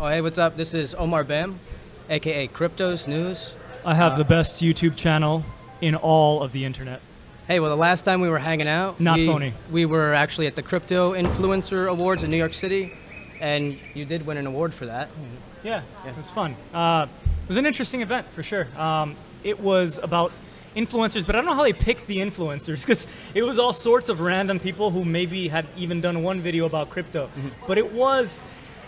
Oh, hey, what's up? This is Omar Bham, aka Crypt0's News. I have the best YouTube channel in all of the internet. Hey, well, the last time we were hanging out, phony. We were actually at the Crypto Influencer Awards in New York City, and you did win an award for that. Yeah. It was fun. It was an interesting event for sure. It was about influencers, but I don't know how they picked the influencers because it was all sorts of random people who maybe had even done one video about crypto. But it was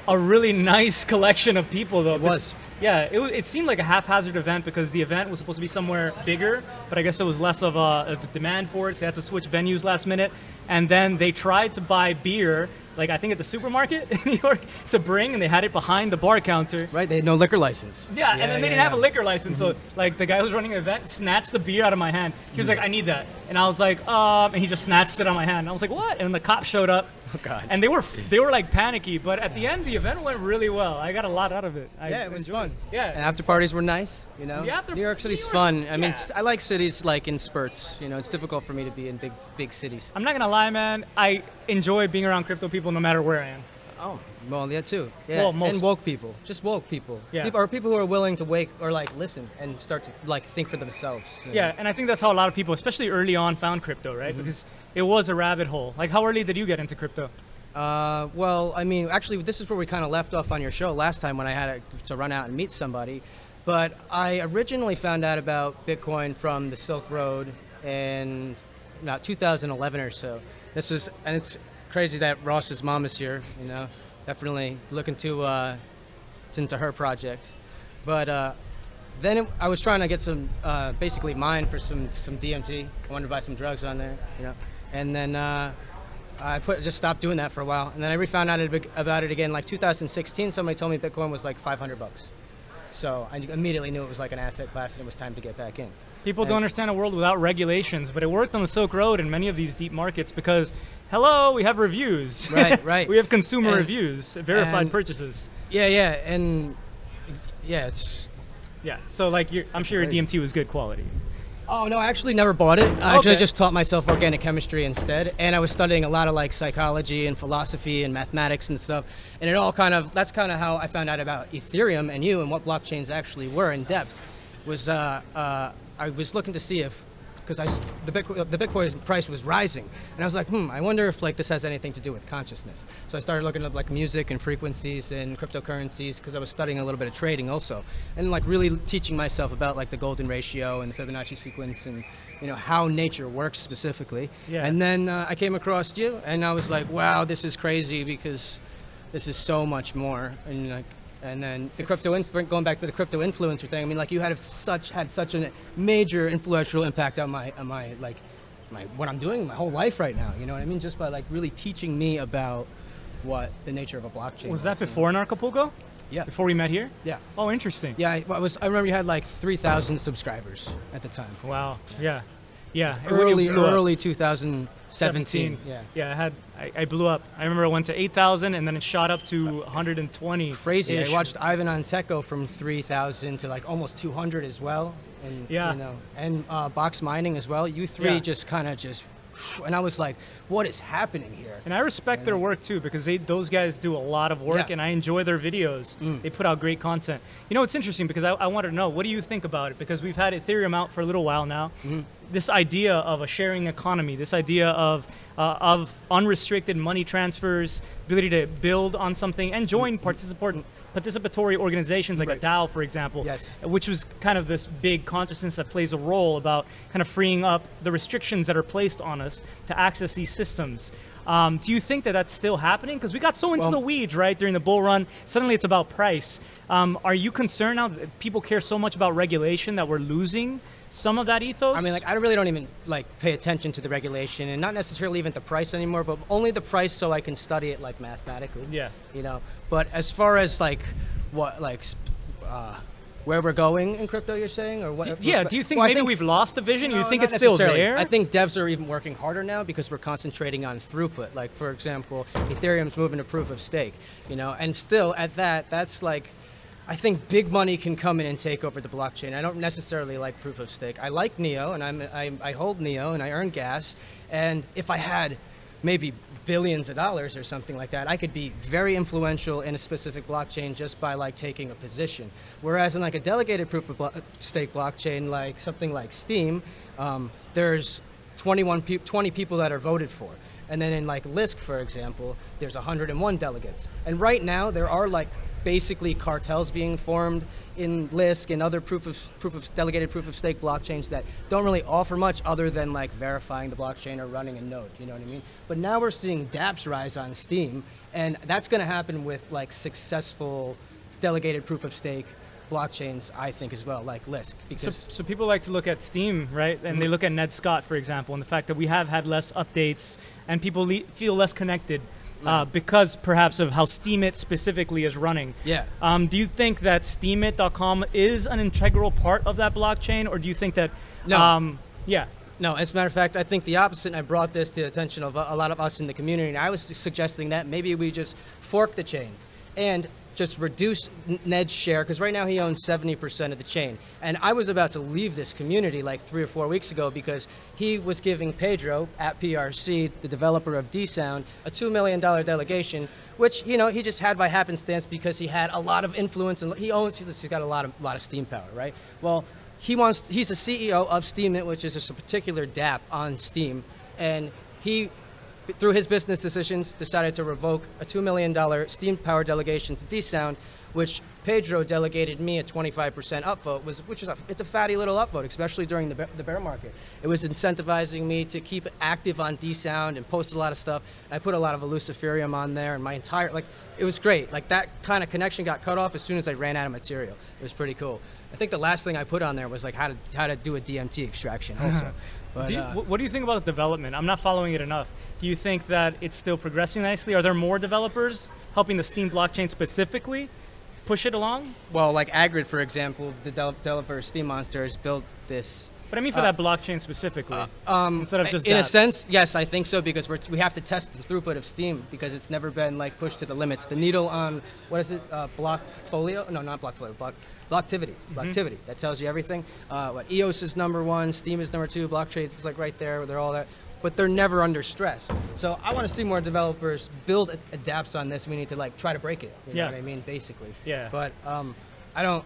a really nice collection of people, though. It was. Yeah, it seemed like a haphazard event because the event was supposed to be somewhere bigger, but I guess there was less of a demand for it, so they had to switch venues last minute. And then they tried to buy beer, like I think at the supermarket in New York, to bring, and they had it behind the bar counter. Right, they had no liquor license. Yeah, and then they didn't have a liquor license, so like the guy who was running the event snatched the beer out of my hand. He was like, I need that. And I was like, and he just snatched it out of my hand. And I was like, what? And then the cop showed up. Oh, God. And they were like panicky, but at the end, the event went really well. I got a lot out of it. Yeah, it was fun. Yeah. And after parties were nice, you know? New York City's fun. I mean, I like cities like in spurts, you know? It's difficult for me to be in big cities. I'm not gonna lie, man. I enjoy being around crypto people no matter where I am. Oh, well, yeah, too. Yeah, well, and woke people. Just woke people. Yeah. People who are willing to wake or like listen and start to like think for themselves. Yeah, and I think that's how a lot of people, especially early on, found crypto, right? Because it was a rabbit hole. Like, how early did you get into crypto? Well, I mean, actually, this is where we kind of left off on your show last time when I had to run out and meet somebody. But I originally found out about Bitcoin from the Silk Road in about 2011 or so. And it's crazy that Ross's mom is here, you know, definitely looking to, into her project. But then I was trying to get some, basically mine for some DMT. I wanted to buy some drugs on there, you know, and then I just stopped doing that for a while. And then I found out about it again, like 2016, somebody told me Bitcoin was like $500. So I immediately knew it was like an asset class and it was time to get back in. People don't understand a world without regulations, but it worked on the Silk Road in many of these deep markets because, hello, we have reviews. Right, right. We have consumer reviews, verified purchases. Yeah, and yeah, it's... Yeah, so like, I'm sure your DMT was good quality. Oh, no, I actually never bought it. I actually just taught myself organic chemistry instead. And I was studying a lot of like psychology and philosophy and mathematics and stuff. And it all that's kind of how I found out about Ethereum and you and what blockchains actually were in depth. I was looking to see if, because the Bitcoin price was rising. And I was like, I wonder if like this has anything to do with consciousness. So I started looking up like music and frequencies and cryptocurrencies because I was studying a little bit of trading also. And like really teaching myself about like the golden ratio and the Fibonacci sequence and, you know, how nature works specifically. Yeah. And then I came across you and I was like, wow, this is crazy because this is so much more. And like, and then the going back to the crypto influencer thing, I mean, like you had such a major influential impact on what I'm doing my whole life right now. You know what I mean? Just by like really teaching me about what the nature of a blockchain was. Was that before Anarchapulco? Yeah. Before we met here? Yeah. Oh, interesting. Yeah, I remember you had like 3,000 subscribers at the time. Wow. Yeah. Yeah. Early 2017. Yeah. I blew up. I remember I went to 8,000 and then it shot up to 120. Crazy. I watched Ivan on Tech go from 3,000 to like almost 200 as well. And you know, and box mining as well. You three just kind of and I was like, what is happening here? And I respect their work too because those guys do a lot of work and I enjoy their videos. They put out great content. You know, it's interesting because I wanted to know, what do you think about it? Because we've had Ethereum out for a little while now. This idea of a sharing economy, this idea of unrestricted money transfers, ability to build on something and join participatory organizations like a DAO, for example, which was kind of this big consciousness that plays a role about kind of freeing up the restrictions that are placed on us to access these systems. Do you think that that's still happening? Because we got so into the weeds, right, during the bull run. Suddenly it's about price. Are you concerned now that people care so much about regulation that we're losing some of that ethos? I mean, like, I really don't even like pay attention to the regulation and not necessarily even the price anymore, but only the price so I can study it like mathematically. Yeah. You know, but as far as like where we're going in crypto, you're saying, or what? Do you think maybe we've lost the vision? You think it's still there? I think devs are even working harder now because we're concentrating on throughput. Like, for example, Ethereum's moving to proof of stake, you know, and still at that's like, I think big money can come in and take over the blockchain. I don't necessarily like proof of stake. I like NEO, and I hold NEO, and I earn gas. And if I had maybe billions of dollars or something like that. I could be very influential in a specific blockchain just by like taking a position. Whereas in like a delegated proof of stake blockchain, like something like Steem, there's 20 people that are voted for. And then in like Lisk, for example, there's 101 delegates. And right now there are like basically cartels being formed in Lisk and other delegated proof of stake blockchains that don't really offer much other than like verifying the blockchain or running a node, you know what I mean? But now we're seeing dApps rise on Steem, and that's gonna happen with like successful delegated proof of stake blockchains, I think, as well, like Lisk. Because so people like to look at Steem, right? And they look at Ned Scott, for example, and the fact that we have had less updates and people feel less connected because perhaps of how Steemit specifically is running. Yeah. Do you think that Steemit.com is an integral part of that blockchain, or do you think that? No. Yeah. No, as a matter of fact, I think the opposite, and I brought this to the attention of a lot of us in the community, and I was suggesting that maybe we just fork the chain and just reduce Ned's share, because right now he owns 70% of the chain. And I was about to leave this community like 3 or 4 weeks ago because he was giving Pedro at PRC, the developer of D-Sound, a $2 million delegation, which, you know, he just had by happenstance because he had a lot of influence and he's got a lot of Steem power, right? Well, he's a CEO of Steemit, which is a particular dApp on Steem, and he, through his business decisions, decided to revoke a $2 million Steem power delegation to D-Sound, which Pedro delegated me a 25% upvote, it's a fatty little upvote, especially during the bear market. It was incentivizing me to keep active on D-Sound and post a lot of stuff. I put a lot of Eluciferium on there, and my entire, like, it was great. Like, that kind of connection got cut off as soon as I ran out of material. It was pretty cool. I think the last thing I put on there was like how to do a DMT extraction also. But, what do you think about development? I'm not following it enough. Do you think that it's still progressing nicely? Are there more developers helping the Steem blockchain specifically push it along? Well, like Agrid, for example, the developer of Steem Monsters built this. But I mean for that blockchain specifically, instead of just in a sense, yes, I think so, because we have to test the throughput of Steem because it's never been like pushed to the limits. The needle on, what is it, Blockfolio? No, not Blockfolio, Blocktivity. Blocktivity. That tells you everything. What EOS is #1, Steem is #2, Blocktrades is like right there. They're all that, but they're never under stress. So I want to see more developers build dApps on this. We need to like try to break it. You know what I mean, basically. Yeah. But I don't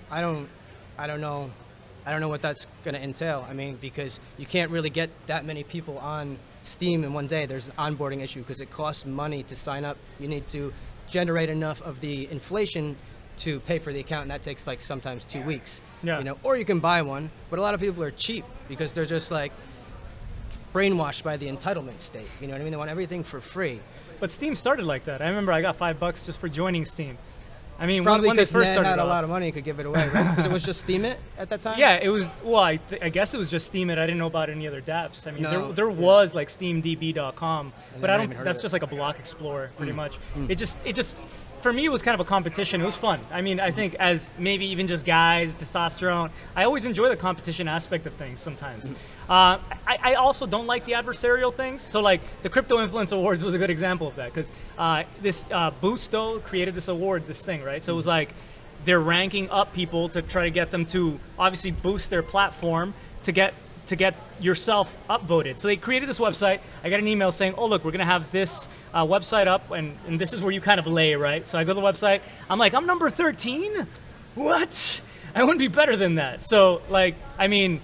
know what that's going to entail. I mean, because you can't really get that many people on Steem in one day. There's an onboarding issue because it costs money to sign up. You need to generate enough of the inflation to pay for the account, and that takes like sometimes 2 weeks. Yeah. You know, or you can buy one, but a lot of people are cheap because they're just like brainwashed by the entitlement state. You know what I mean? They want everything for free. But Steem started like that. I remember I got $5 just for joining Steem. I mean, probably when they because first Ned started had a off. lot of money, could give it away, right? Because it was just Steemit at that time. Yeah, it was. Well, I guess it was just Steemit. I didn't know about any other dApps. I mean, No, there was like SteamDB.com, but I don't. even heard That's of it. just like a block explorer, pretty much. It just. For me, it was kind of a competition. It was fun. I mean, I think as maybe even just guys, testosterone, I always enjoy the competition aspect of things sometimes. I also don't like the adversarial things. So like the Crypto Influence Awards was a good example of that, because this Boosto created this award, this thing, right? So it was like they're ranking up people to try to get them to obviously boost their platform to get yourself upvoted. So they created this website. I got an email saying, oh, look, we're going to have this website up, and this is where you kind of lay, right? So I go to the website. I'm like, I'm number 13? What? I wouldn't be better than that. So, like, I mean,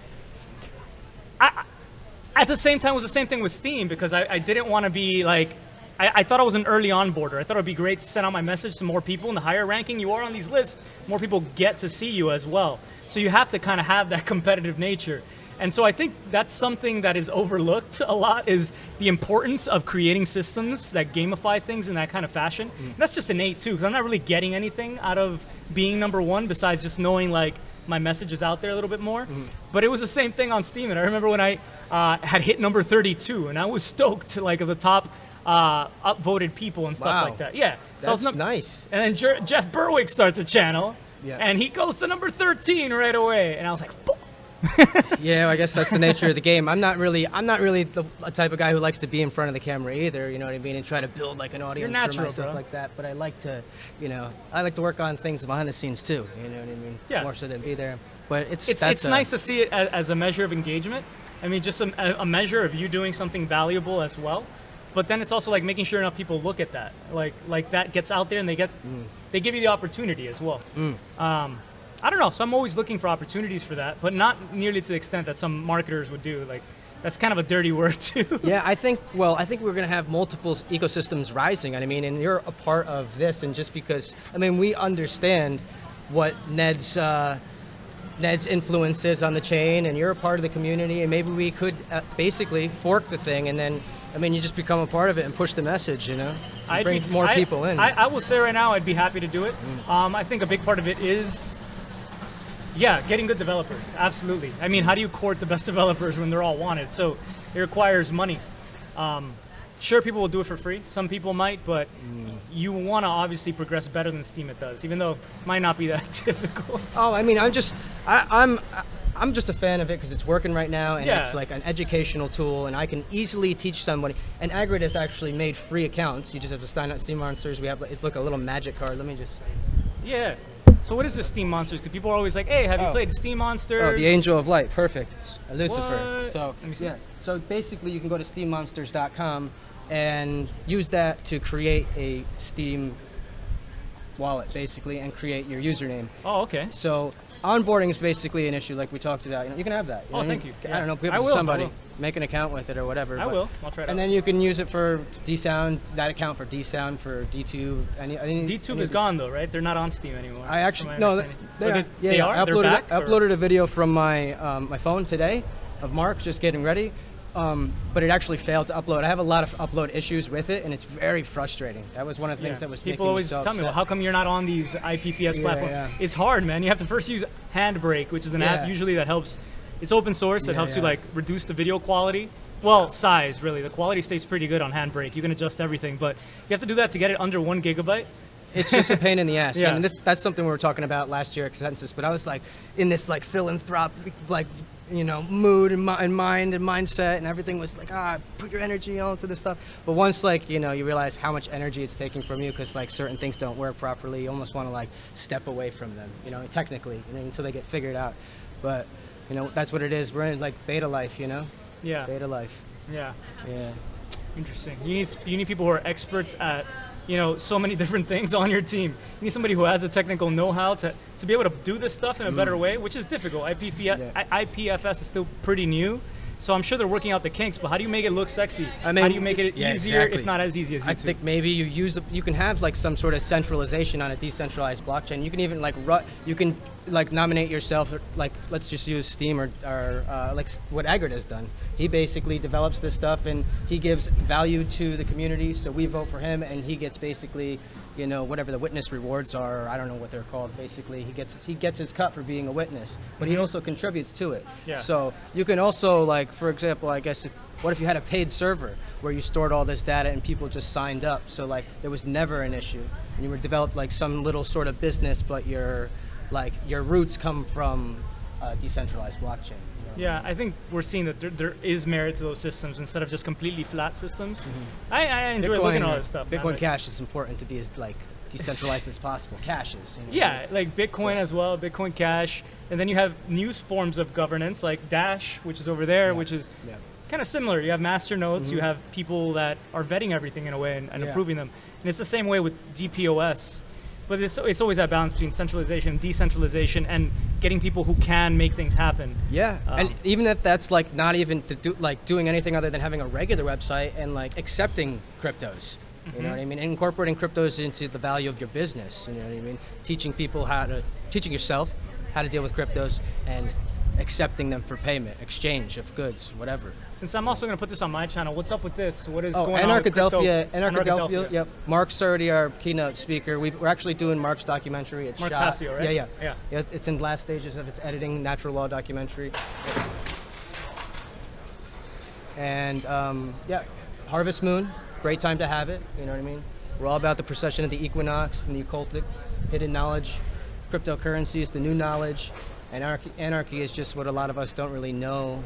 at the same time, it was the same thing with Steem, because I didn't want to be, like, I thought I was an early onboarder. I thought it would be great to send out my message to more people. In the higher ranking you are on these lists, more people get to see you as well. So you have to kind of have that competitive nature. And so I think that's something that is overlooked a lot, is the importance of creating systems that gamify things in that kind of fashion. And that's just innate too, because I'm not really getting anything out of being #1 besides just knowing like my message is out there a little bit more. But it was the same thing on Steem. And I remember when I had hit number 32, and I was stoked to like of the top upvoted people and stuff like that. Yeah, That's so nice. And then Jeff Berwick starts a channel, Yeah. and he goes to number 13 right away, and I was like, Yeah, I guess that's the nature of the game. I'm not really the type of guy who likes to be in front of the camera either, you know what I mean, and try to build like an audience natural, for myself bro. like that. But I like to, you know, I like to work on things behind the scenes too, you know what I mean? Yeah. More so than be there. But it's nice to see it as a measure of engagement. I mean, just a measure of you doing something valuable as well. but then it's also like making sure enough people look at that, like that gets out there and they give you the opportunity as well. I don't know, so I'm always looking for opportunities for that, but not nearly to the extent that some marketers would do. Like, that's kind of a dirty word too. Yeah, I think we're going to have multiple ecosystems rising. I mean, and you're a part of this, and just because, I mean, we understand what Ned's influence is on the chain, and you're a part of the community, and maybe we could basically fork the thing, and then, I mean, you just become a part of it and push the message, you know? Bring more people in. I will say right now, I'd be happy to do it. I think a big part of it is, yeah, getting good developers, absolutely. I mean, how do you court the best developers when they're all wanted? So it requires money. Sure, people will do it for free. Some people might, but you want to obviously progress better than Steem it does, even though it might not be that difficult. Oh, I mean, I'm just a fan of it because it's working right now, and it's like an educational tool, and I can easily teach somebody. And Agrid has actually made free accounts. You just have to sign up Steem Monsters. We have, it's like a little magic card. Let me just. Yeah. So what is the Steem Monsters? Because people are always like, hey, have you played Steem Monsters? Oh, the Angel of Light, perfect. Lucifer. What? So let me see. Yeah. So basically, you can go to steemmonsters.com and use that to create a Steem wallet, basically, and create your username. Oh, okay. So onboarding is basically an issue, like we talked about. You know, you can have that. You know, thank you. I don't know, give it to somebody, make an account with it or whatever. I will. I'll try it out. And then you can use it for D-Sound, that account for D-Sound, for D2. D2 is gone though, right? They're not on Steem anymore. I actually, no, they are. I uploaded a video from my my phone today of Mark just getting ready. But it actually failed to upload. I have a lot of upload issues with it, and it's very frustrating. That was one of the things that was people always making me so tell me, well, how come you're not on these IPFS platforms? Yeah. It's hard, man. You have to first use Handbrake, which is an app usually that helps. It's open source. It helps you like reduce the video quality. Well, size really. The quality stays pretty good on Handbrake. You can adjust everything, but you have to do that to get it under 1 gigabyte. It's just a pain in the ass. And that's something we were talking about last year at Consensus. But I was like in this like philanthropic like, you know, mood and mind and mindset, and everything was like, put your energy onto this stuff. But once, like, you know, you realize how much energy it's taking from you because like certain things don't work properly, you almost want to like step away from them, you know, technically, you know, until they get figured out. But you know, that's what it is. We're in like beta life, you know. Yeah. Beta life. Yeah. Yeah. Interesting. You need people who are experts at, you know, so many different things on your team. You need somebody who has a technical know-how to be able to do this stuff in a better way, which is difficult. IPFS is still pretty new, so I'm sure they're working out the kinks, but how do you make it look sexy? I mean, how do you make it easier, if not as easy as YouTube? I think maybe you can have like some sort of centralization on a decentralized blockchain. You can even like nominate yourself, like let's just use Steem or like what Agrid has done. He basically develops this stuff and he gives value to the community, so we vote for him and he gets basically, you know, whatever the witness rewards are, I don't know what they're called. Basically, he gets his cut for being a witness, but he also contributes to it. Yeah. So you can also, like, for example, I guess, what if you had a paid server where you stored all this data and people just signed up? So like there was never an issue, and you were developed like some little sort of business, but your roots come from a decentralized blockchain. Yeah, I think we're seeing that there is merit to those systems instead of just completely flat systems. I enjoy looking at all this stuff. Bitcoin Cash is important to be as like decentralized as possible. Caches. You know, yeah, like Bitcoin as well, Bitcoin Cash, and then you have new forms of governance like Dash, which is over there, which is kind of similar. You have master nodes, you have people that are vetting everything in a way and approving them, and it's the same way with DPoS. But it's always that balance between centralization, decentralization, and getting people who can make things happen. Yeah, and even if that's like not even to do like doing anything other than having a regular website and like accepting cryptos. You know what I mean? Incorporating cryptos into the value of your business. You know what I mean? Teaching yourself how to deal with cryptos and accepting them for payment, exchange of goods, whatever. Since I'm also going to put this on my channel, what's up with this? What is going on with Anarchapulco, yep. Mark's already our keynote speaker. We're actually doing Mark's documentary. It's Mark Passio, right? Yeah. It's in the last stages of its editing, natural law documentary. And Harvest Moon, great time to have it, you know what I mean? We're all about the precession of the equinox and the occultic, hidden knowledge. Cryptocurrency is the new knowledge. Anarchy is just what a lot of us don't really know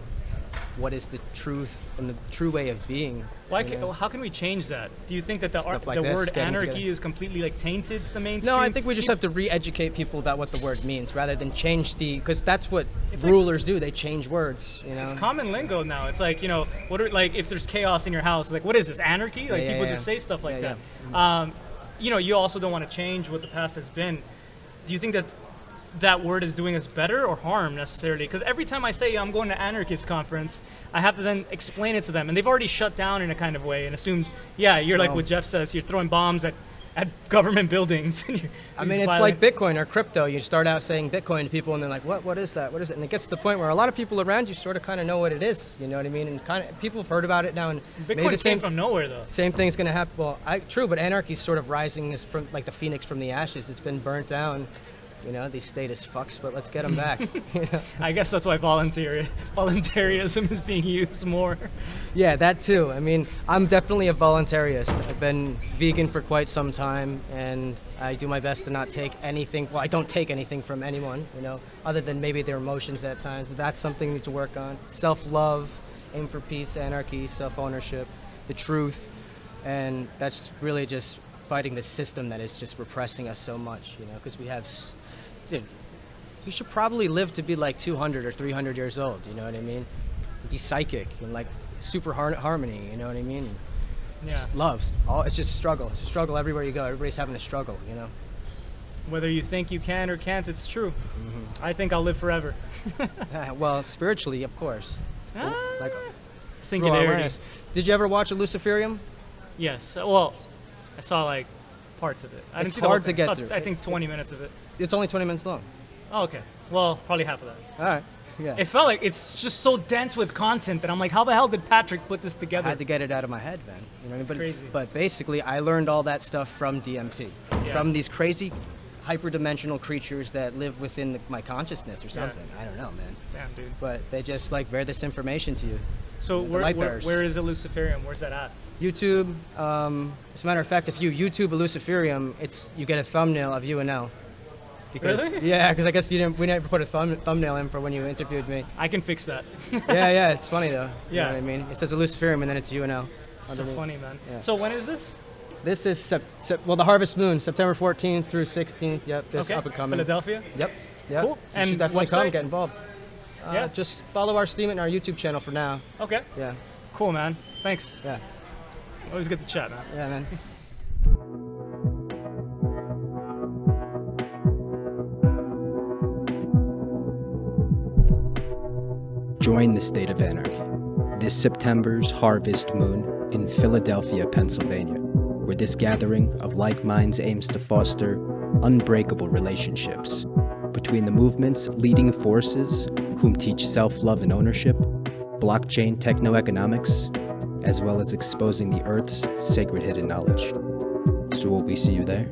what is the truth and the true way of being. How can we change that? Do you think that the like word anarchy is completely like tainted to the mainstream? No, I think we just have to re-educate people about what the word means rather than change because that's what rulers do. They change words, you know. It's common lingo now. It's like, you know, if there's chaos in your house, like, what is this, anarchy? Like, people just say stuff like that. Yeah. You know, you also don't want to change what the past has been. Do you think that that word is doing us better or harm necessarily? Because every time I say I'm going to anarchist conference, I have to then explain it to them, and they've already shut down in a kind of way and assumed, yeah, you're like what Jeff says, you're throwing bombs at government buildings. I mean, it's like Bitcoin or crypto. You start out saying Bitcoin to people, and they're like, what is that? What is it? And it gets to the point where a lot of people around you sort of kind of know what it is. You know what I mean? And kind of people have heard about it now. And Bitcoin came from nowhere, though. Same thing's going to happen. Well, true, but anarchy's sort of rising as from like the phoenix from the ashes. It's been burnt down. You know, these status fucks, but let's get them back. You know? I guess that's why voluntarism is being used more. Yeah, that too. I mean, I'm definitely a voluntarist. I've been vegan for quite some time, and I do my best to not take anything. Well, I don't take anything from anyone, you know, other than maybe their emotions at times, but that's something we need to work on. Self-love, aim for peace, anarchy, self-ownership, the truth, and that's really just fighting the system that is just repressing us so much, you know, because we have... Dude, you should probably live to be like 200 or 300 years old, you know what I mean? Be psychic and like super harmony, you know what I mean? Yeah. Just love. It's just a struggle. It's a struggle everywhere you go. Everybody's having a struggle, you know? Whether you think you can or can't, it's true. I think I'll live forever. Well, spiritually, of course. Like singularity. Did you ever watch a Luciferium? Yes. Well, I saw like parts of it. I didn't see the whole thing. I saw, I think 20 minutes of it. It's only 20 minutes long. Oh, okay. Well, probably half of that. All right. Yeah. It felt like it's just so dense with content that I'm like, how the hell did Patrick put this together? I had to get it out of my head, man. You know what I mean? Crazy. But basically, I learned all that stuff from DMT, from these crazy hyperdimensional creatures that live within my consciousness or something. I don't know, man. Damn, dude. But they just like bear this information to you. So where is a Luciferium? Where's that at? YouTube. As a matter of fact, if you YouTube a Luciferium, you get a thumbnail of you and L. Because, really? Yeah, because I guess we never put a thumbnail in for when you interviewed me. I can fix that. yeah, it's funny though. You Yeah. know what I mean? It says a Luciferium and then it's UNL. So funny, man. Yeah. So when is this? This is, the Harvest Moon, September 14th through 16th. Yep, this up and coming. Philadelphia? Yep. Cool. You And should definitely come, website? get involved. Yeah. Just follow our Steem and our YouTube channel for now. Okay. Yeah. Cool, man. Thanks. Yeah. Always good to chat, man. Yeah, man. Join the state of anarchy this September's Harvest Moon in Philadelphia, Pennsylvania, where this gathering of like minds aims to foster unbreakable relationships between the movement's leading forces, whom teach self-love and ownership, blockchain techno-economics, as well as exposing the Earth's sacred hidden knowledge. So will we see you there?